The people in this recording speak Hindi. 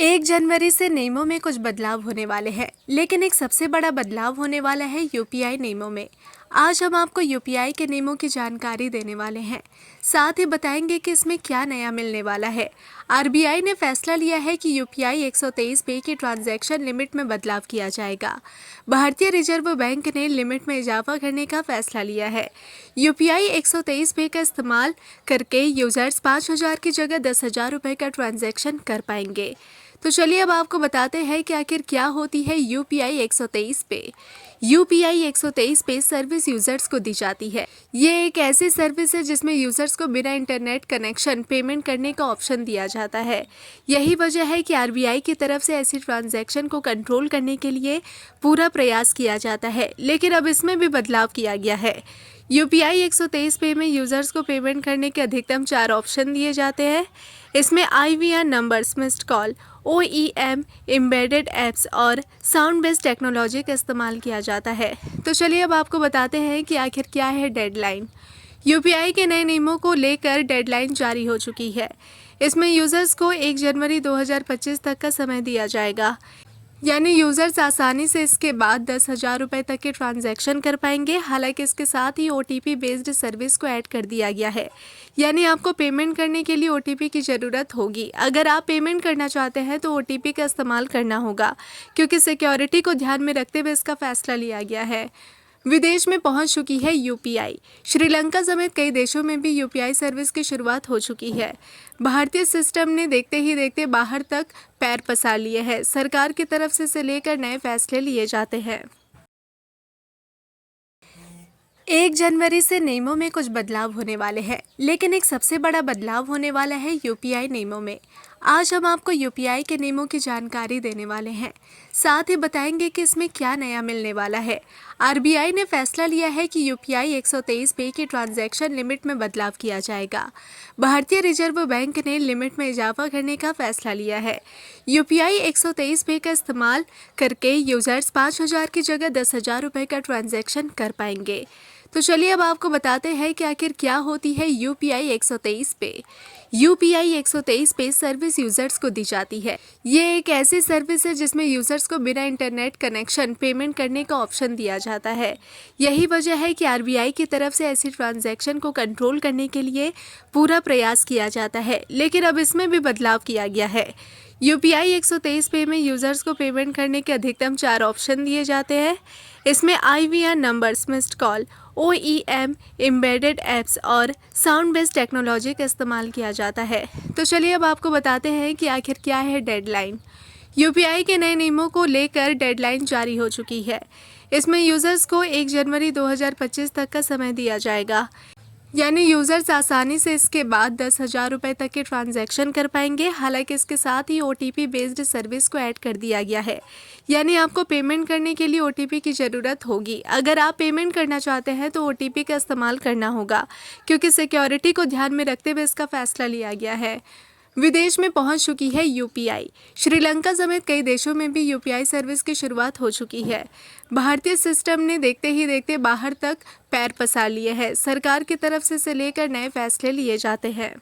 1 जनवरी से नियमों में कुछ बदलाव होने वाले हैं, लेकिन एक सबसे बड़ा बदलाव होने वाला है यूपीआई नियमों में। आज हम आपको यूपीआई के नियमों की जानकारी देने वाले हैं, साथ ही बताएंगे कि इसमें क्या नया मिलने वाला है। आरबीआई ने फैसला लिया है कि यूपीआई 123 पे की ट्रांजैक्शन लिमिट में बदलाव किया जाएगा। भारतीय रिजर्व बैंक ने लिमिट में इजाफा करने का फैसला लिया है। यूपीआई 123 पे का इस्तेमाल करके यूजर्स 5,000 की जगह 10,000 रुपये का ट्रांजैक्शन कर पाएंगे। तो चलिए अब आपको बताते हैं कि आखिर क्या होती है यूपीआई 123 पे। यूपीआई 123 पे सर्विस यूजर्स को दी जाती है। ये एक ऐसी सर्विस है जिसमें यूजर्स को बिना इंटरनेट कनेक्शन पेमेंट करने का ऑप्शन दिया जाता है। यही वजह है कि आरबीआई की तरफ से ऐसी ट्रांजैक्शन को कंट्रोल करने के लिए पूरा प्रयास किया जाता है, लेकिन अब इसमें भी बदलाव किया गया है। यूपीआई 123 पे में यूजर्स को पेमेंट करने के अधिकतम 4 ऑप्शन दिए जाते हैं। इसमें IVR numbers, missed call, OEM, embedded apps और साउंड बेस्ड टेक्नोलॉजी का इस्तेमाल किया जाता है। तो चलिए अब आपको बताते हैं कि आखिर क्या है डेडलाइन। यूपीआई के नए नियमों को लेकर डेडलाइन जारी हो चुकी है। इसमें यूजर्स को 1 जनवरी 2025 तक का समय दिया जाएगा, यानी यूजर्स आसानी से इसके बाद 10,000 रुपये तक के ट्रांजैक्शन कर पाएंगे। हालांकि इसके साथ ही ओटीपी बेस्ड सर्विस को ऐड कर दिया गया है, यानी आपको पेमेंट करने के लिए ओटीपी की ज़रूरत होगी। अगर आप पेमेंट करना चाहते हैं तो ओटीपी का इस्तेमाल करना होगा, क्योंकि सिक्योरिटी को ध्यान में रखते हुए इसका फैसला लिया गया है। विदेश में पहुंच चुकी है यूपीआई। श्रीलंका समेत कई देशों में भी यूपीआई सर्विस की शुरुआत हो चुकी है। भारतीय सिस्टम ने देखते ही देखते बाहर तक पैर पसार लिए हैं। सरकार की तरफ से इसे लेकर नए फैसले लिए जाते हैं। 1 जनवरी से नियमों में कुछ बदलाव होने वाले हैं, लेकिन एक सबसे बड़ा बदलाव होने वाला है यूपीआई नियमों में। आज हम आपको यूपीआई के नियमों की जानकारी देने वाले हैं, साथ ही बताएंगे कि इसमें क्या नया मिलने वाला है। आरबीआई ने फैसला लिया है कि यूपीआई 123 पे की ट्रांजैक्शन लिमिट में बदलाव किया जाएगा। भारतीय रिजर्व बैंक ने लिमिट में इजाफा करने का फैसला लिया है। यूपीआई 123 पे का इस्तेमाल करके यूजर्स 5,000 की जगह 10,000 रुपये का ट्रांजैक्शन कर पाएंगे। तो चलिए अब आपको बताते हैं कि आखिर क्या होती है यूपीआई 123 पे। यूपीआई 123 पे सर्विस यूजर्स को दी जाती है। ये एक ऐसी सर्विस है जिसमें यूजर्स को बिना इंटरनेट कनेक्शन पेमेंट करने का ऑप्शन दिया जाता है। यही वजह है कि आरबीआई की तरफ से ऐसी ट्रांजैक्शन को कंट्रोल करने के लिए पूरा प्रयास किया जाता है, लेकिन अब इसमें भी बदलाव किया गया है। यूपीआई 123 पे में यूजर्स को पेमेंट करने के अधिकतम 4 ऑप्शन दिए जाते हैं। इसमें IVR numbers, missed call, OEM, embedded apps और साउंड बेस्ड टेक्नोलॉजी का इस्तेमाल किया जाता है। तो चलिए अब आपको बताते हैं कि आखिर क्या है डेडलाइन। यूपीआई के नए नियमों को लेकर डेडलाइन जारी हो चुकी है। इसमें यूजर्स को 1 जनवरी 2025 तक का समय दिया जाएगा, यानी यूजर्स आसानी से इसके बाद 10,000 रुपये तक के ट्रांजैक्शन कर पाएंगे। हालांकि इसके साथ ही ओटीपी बेस्ड सर्विस को ऐड कर दिया गया है, यानी आपको पेमेंट करने के लिए ओटीपी की ज़रूरत होगी। अगर आप पेमेंट करना चाहते हैं तो ओटीपी का इस्तेमाल करना होगा, क्योंकि सिक्योरिटी को ध्यान में रखते हुए इसका फैसला लिया गया है। विदेश में पहुंच चुकी है यूपीआई। श्रीलंका समेत कई देशों में भी यूपीआई सर्विस की शुरुआत हो चुकी है। भारतीय सिस्टम ने देखते ही देखते बाहर तक पैर पसार लिए हैं। सरकार की तरफ से इसे लेकर नए फैसले लिए जाते हैं।